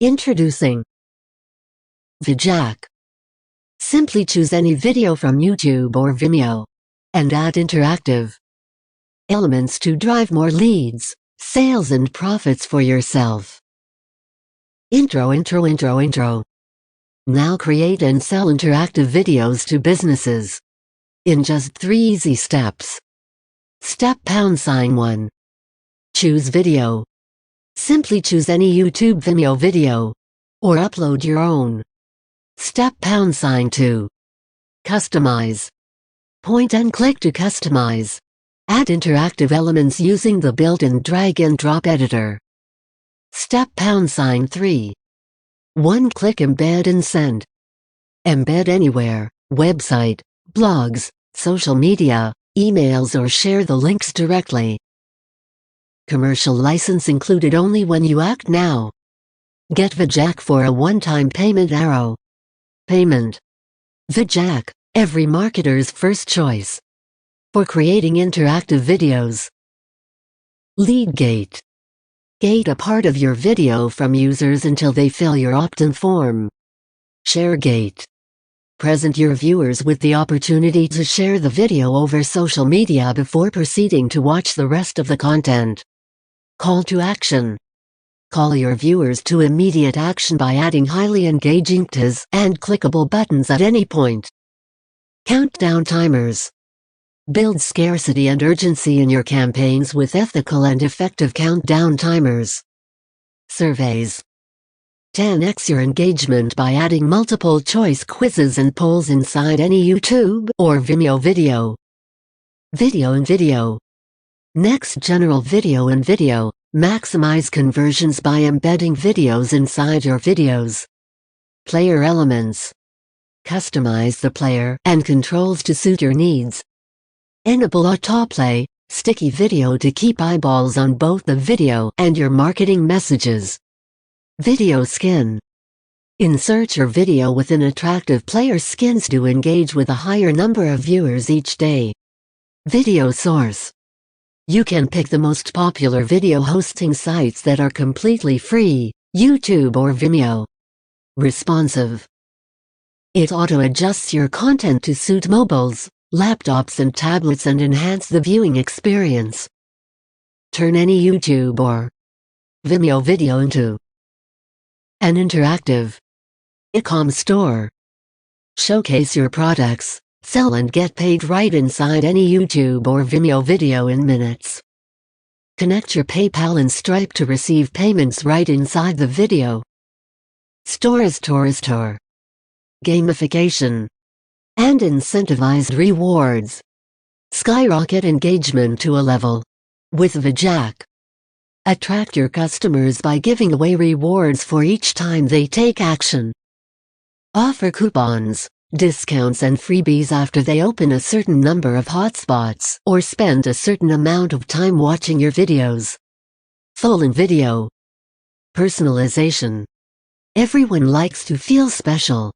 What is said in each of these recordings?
Introducing VidJack. Simply choose any video from YouTube or Vimeo and add interactive elements to drive more leads, sales and profits for yourself. Intro. Now create and sell interactive videos to businesses in just 3 easy steps. Step #1. Choose video. Simply choose any YouTube Vimeo video or upload your own. Step #2. Customize. Point and click to customize. Add interactive elements using the built-in drag and drop editor. Step #3. 1-click embed and send. Embed anywhere, website, blogs, social media, emails, or share the links directly. Commercial license included only when you act now. Get VidJack for a one-time payment. Payment. VidJack, every marketer's first choice for creating interactive videos. Lead gate. Gate a part of your video from users until they fill your opt-in form. Share gate. Present your viewers with the opportunity to share the video over social media before proceeding to watch the rest of the content. Call to action. Call your viewers to immediate action by adding highly engaging tags and clickable buttons at any point. Countdown timers. Build scarcity and urgency in your campaigns with ethical and effective countdown timers. Surveys. 10x your engagement by adding multiple choice quizzes and polls inside any YouTube or Vimeo video. Video and video. Next, general video and video. Maximize conversions by embedding videos inside your videos. Player elements. Customize the player and controls to suit your needs. Enable autoplay, sticky video to keep eyeballs on both the video and your marketing messages. Video skin. Insert your video within attractive player skins to engage with a higher number of viewers each day. Video source. You can pick the most popular video hosting sites that are completely free, YouTube or Vimeo. Responsive. It auto-adjusts your content to suit mobiles, laptops and tablets and enhance the viewing experience. Turn any YouTube or Vimeo video into an interactive e-com store. Showcase your products, sell and get paid right inside any YouTube or Vimeo video in minutes. Connect your PayPal and Stripe to receive payments right inside the video. Store. Gamification and incentivized rewards. Skyrocket engagement to a level with VidJack. Attract your customers by giving away rewards for each time they take action. Offer coupons, discounts and freebies after they open a certain number of hotspots or spend a certain amount of time watching your videos. Full-in video. Personalization. Everyone likes to feel special.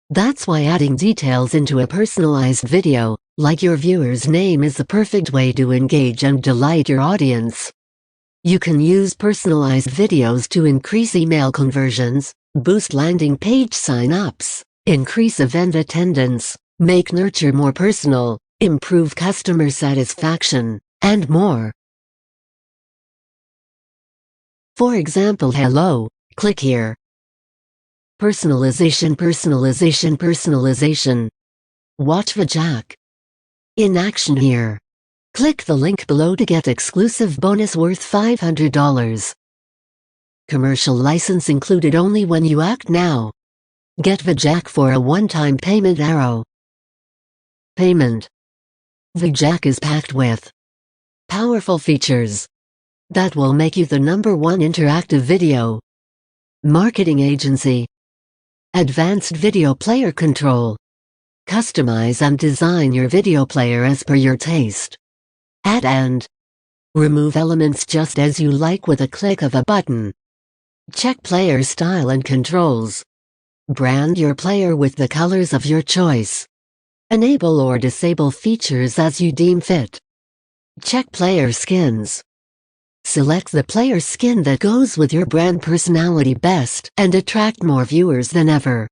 That's why adding details into a personalized video, like your viewer's name, is the perfect way to engage and delight your audience. You can use personalized videos to increase email conversions, boost landing page sign-ups, increase event attendance, make nurture more personal, improve customer satisfaction, and more. For example, hello, click here. Personalization. Watch VidJack in action here. Click the link below to get exclusive bonus worth $500. Commercial license included only when you act now. Get VidJack for a one-time payment. Payment. VidJack is packed with powerful features that will make you the #1 interactive video marketing agency. Advanced video player control. Customize and design your video player as per your taste. Add and remove elements just as you like with a click of a button. Check player style and controls. Brand your player with the colors of your choice. Enable or disable features as you deem fit. Check player skins. Select the player skin that goes with your brand personality best and attract more viewers than ever.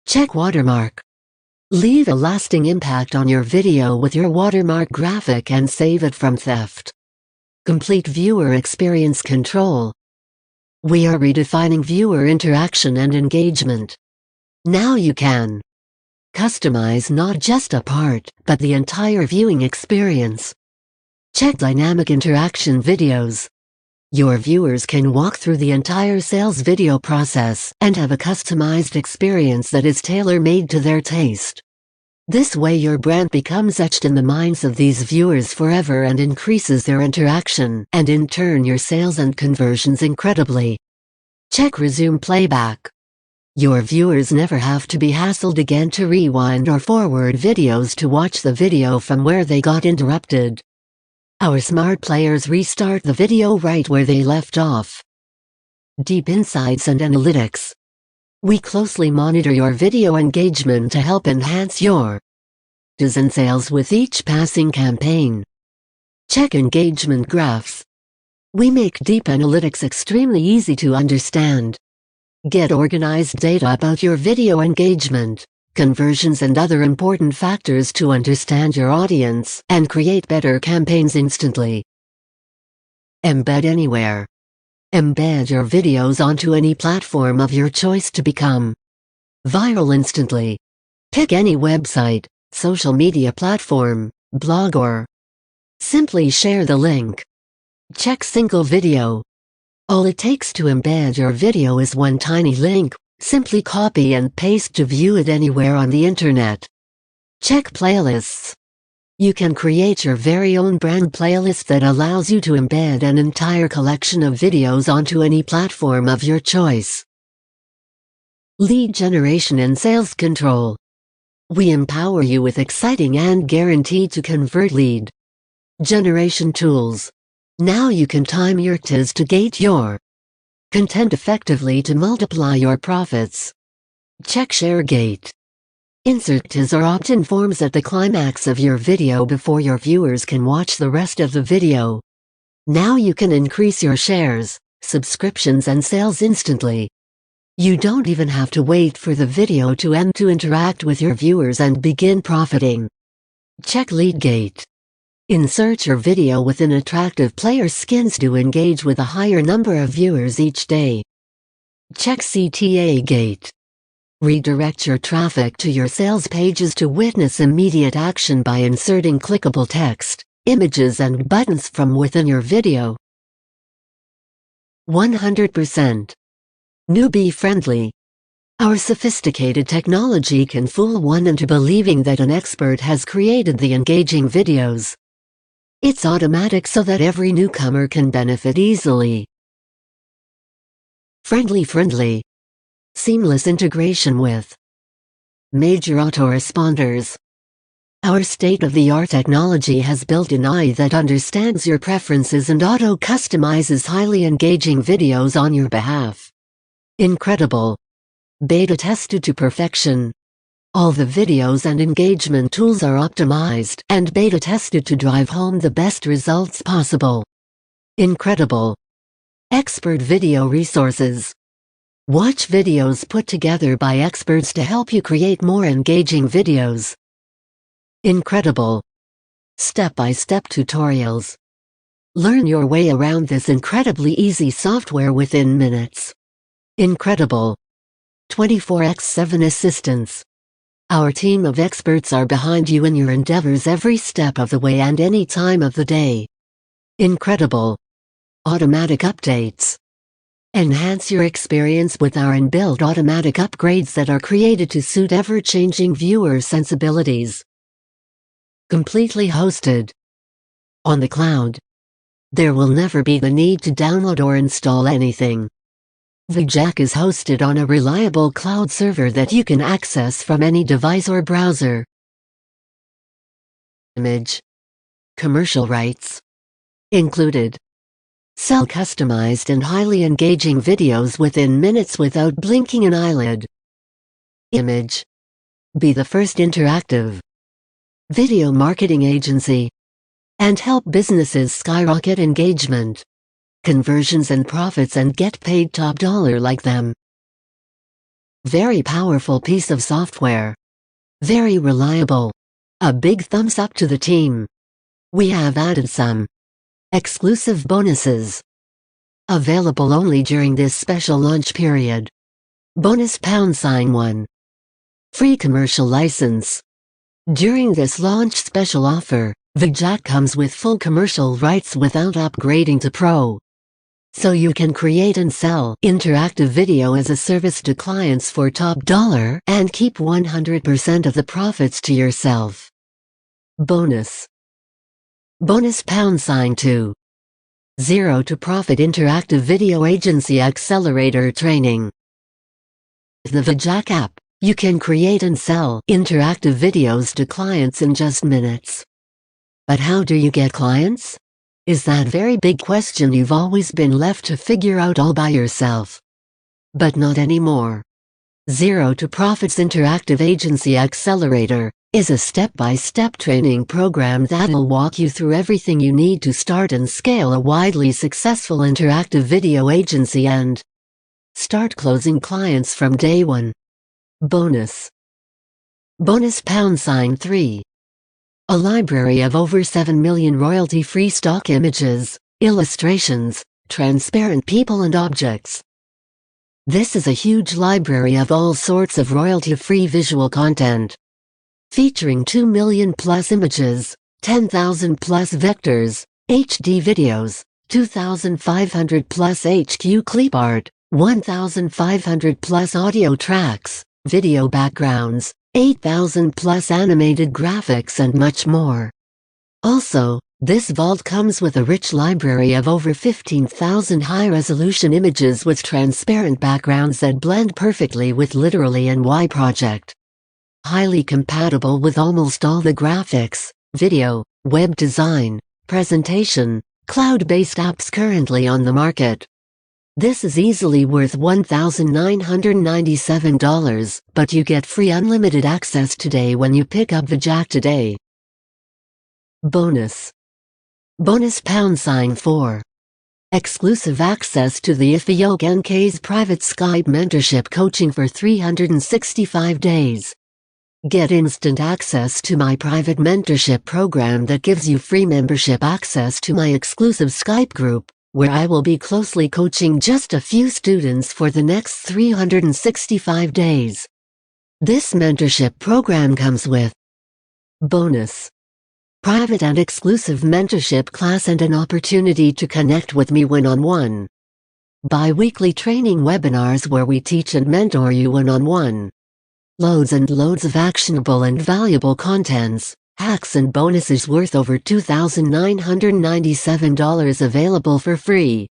Check watermark. Leave a lasting impact on your video with your watermark graphic and save it from theft. Complete viewer experience control. We are redefining viewer interaction and engagement. Now you can customize not just a part, but the entire viewing experience. Check dynamic interaction videos. Your viewers can walk through the entire sales video process and have a customized experience that is tailor-made to their taste. This way your brand becomes etched in the minds of these viewers forever and increases their interaction, and in turn your sales and conversions incredibly. Check resume playback. Your viewers never have to be hassled again to rewind or forward videos to watch the video from where they got interrupted. Our smart players restart the video right where they left off. Deep insights and analytics. We closely monitor your video engagement to help enhance your and sales with each passing campaign. Check engagement graphs. We make deep analytics extremely easy to understand. Get organized data about your video engagement, conversions and other important factors to understand your audience and create better campaigns instantly. Embed anywhere. Embed your videos onto any platform of your choice to become viral instantly. Pick any website, social media platform, blog or simply share the link. Check single video. All it takes to embed your video is one tiny link. Simply copy and paste to view it anywhere on the internet. Check playlists. You can create your very own brand playlist that allows you to embed an entire collection of videos onto any platform of your choice. Lead generation and sales control. We empower you with exciting and guaranteed to convert lead generation tools. Now you can time your TIS to gate your content effectively to multiply your profits. Check ShareGate. Insert TIS or opt-in forms at the climax of your video before your viewers can watch the rest of the video. Now you can increase your shares, subscriptions and sales instantly. You don't even have to wait for the video to end to interact with your viewers and begin profiting. Check LeadGate. Insert your video within attractive player skins to engage with a higher number of viewers each day. Check CTA Gate. Redirect your traffic to your sales pages to witness immediate action by inserting clickable text, images and buttons from within your video. 100% newbie friendly. Our sophisticated technology can fool one into believing that an expert has created the engaging videos. It's automatic so that every newcomer can benefit easily. Friendly. Seamless integration with major autoresponders. Our state-of-the-art technology has built an AI that understands your preferences and auto-customizes highly engaging videos on your behalf. Incredible. Beta tested to perfection. All the videos and engagement tools are optimized and beta tested to drive home the best results possible. Incredible. Expert video resources. Watch videos put together by experts to help you create more engaging videos. Incredible. Step-by-step tutorials. Learn your way around this incredibly easy software within minutes. Incredible. 24/7 assistance. Our team of experts are behind you in your endeavors every step of the way and any time of the day. Incredible. Automatic updates. Enhance your experience with our inbuilt automatic upgrades that are created to suit ever-changing viewer sensibilities. Completely hosted on the cloud. There will never be the need to download or install anything. VidJack is hosted on a reliable cloud server that you can access from any device or browser. Image. Commercial rights included. Sell customized and highly engaging videos within minutes without blinking an eyelid. Image. Be the first interactive video marketing agency and help businesses skyrocket engagement. conversions and profits, and get paid top dollar like them. Very powerful piece of software. Very reliable. A big thumbs up to the team. We have added some exclusive bonuses. Available only during this special launch period. Bonus #1. Free commercial license. During this launch special offer, VidJack comes with full commercial rights without upgrading to Pro. So you can create and sell interactive video as a service to clients for top dollar and keep 100% of the profits to yourself. Bonus. Bonus #2. Zero to Profit Interactive Video Agency Accelerator Training. The VidJack app, you can create and sell interactive videos to clients in just minutes. But how do you get clients? Is that very big question you've always been left to figure out all by yourself. But not anymore. Zero to Profits Interactive Agency Accelerator is a step-by-step training program that'll walk you through everything you need to start and scale a widely successful interactive video agency and start closing clients from day one. Bonus. Bonus #3. A library of over 7 million royalty-free stock images, illustrations, transparent people and objects. This is a huge library of all sorts of royalty-free visual content. Featuring 2 million plus images, 10,000 plus vectors, HD videos, 2,500 plus HQ clip art, 1,500 plus audio tracks, video backgrounds, 8,000 plus animated graphics and much more. Also, this vault comes with a rich library of over 15,000 high-resolution images with transparent backgrounds that blend perfectly with literally NY project. Highly compatible with almost all the graphics, video, web design, presentation, cloud-based apps currently on the market. This is easily worth $1,997, but you get free unlimited access today when you pick up VidJack today. Bonus. Bonus #4. Exclusive access to the Ifiok NKEM's private Skype mentorship coaching for 365 days. Get instant access to my private mentorship program that gives you free membership access to my exclusive Skype group, where I will be closely coaching just a few students for the next 365 days. This mentorship program comes with bonus, private and exclusive mentorship class and an opportunity to connect with me one-on-one. Bi-weekly training webinars where we teach and mentor you one-on-one. Loads and loads of actionable and valuable contents, hacks and bonuses worth over $2,997 available for free.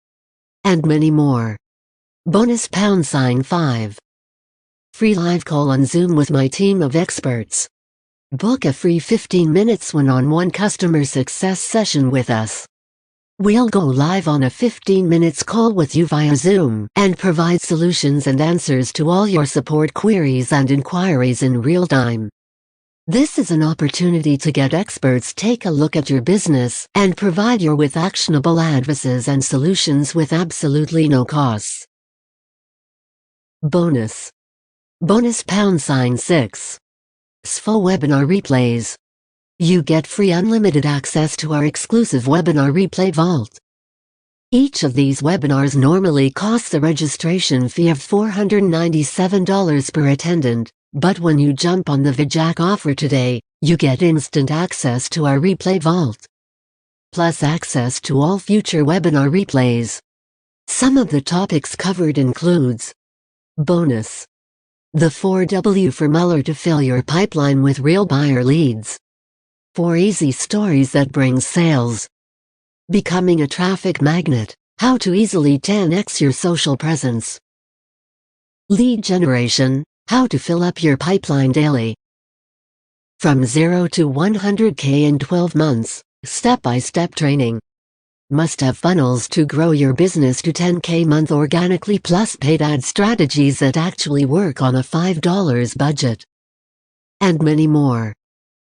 And many more. Bonus #5. Free live call on Zoom with my team of experts. Book a free 15 minutes one-on-one customer success session with us. We'll go live on a 15 minutes call with you via Zoom and provide solutions and answers to all your support queries and inquiries in real time. This is an opportunity to get experts take a look at your business and provide you with actionable advices and solutions with absolutely no costs. Bonus. Bonus #6. SFO webinar replays. You get free unlimited access to our exclusive webinar replay vault. Each of these webinars normally costs a registration fee of $497 per attendant, but when you jump on the VidJack offer today, you get instant access to our replay vault. Plus access to all future webinar replays. Some of the topics covered includes bonus. The 4W formula to fill your pipeline with real buyer leads. 4 easy stories that bring sales. Becoming a traffic magnet, how to easily 10x your social presence. Lead generation, how to fill up your pipeline daily. From 0 to 100K in 12 months, step-by-step training. Must-have funnels to grow your business to 10K month organically plus paid ad strategies that actually work on a $5 budget. And many more.